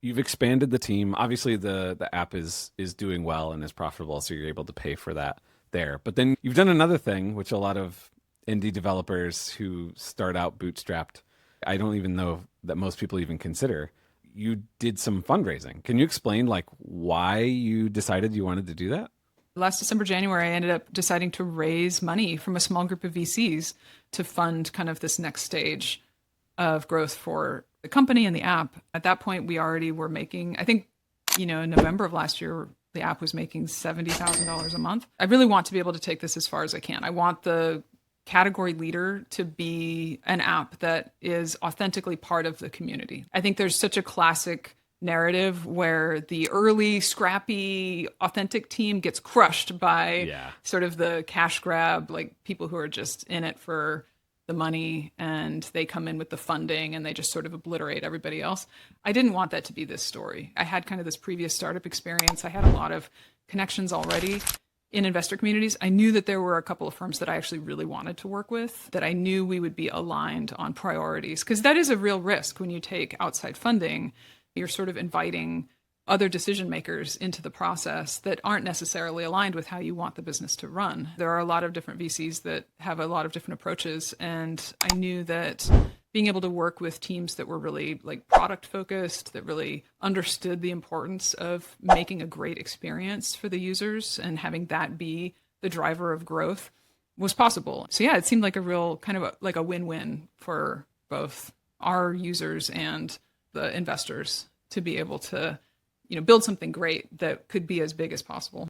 You've expanded the team. Obviously, the app is doing well and is profitable, so you're able to pay for that there. But then you've done another thing, which a lot of indie developers who start out bootstrapped, I don't even know that most people even consider. You did some fundraising. Can you explain like why you decided you wanted to do that? Last December, January, I ended up deciding to raise money from a small group of VCs to fund kind of this next stage of growth for the company and the app. At that point, we already were making, I think, in November of last year, the app was making $70,000 a month. I really want to be able to take this as far as I can. I want the category leader to be an app that is authentically part of the community. I think there's such a classic narrative where the early, scrappy, authentic team gets crushed by Yeah. sort of the cash grab, like people who are just in it for the money and they come in with the funding and they just sort of obliterate everybody else. I didn't want that to be this story. I had kind of this previous startup experience. I had a lot of connections already in investor communities. I knew that there were a couple of firms that I actually really wanted to work with, that I knew we would be aligned on priorities, because that is a real risk when you take outside funding. You're sort of inviting other decision makers into the process that aren't necessarily aligned with how you want the business to run. There are a lot of different VCs that have a lot of different approaches, and I knew that being able to work with teams that were really like product focused, that really understood the importance of making a great experience for the users and having that be the driver of growth was possible. So yeah, it seemed like a real kind of like a win-win for both our users and the investors to be able to build something great that could be as big as possible.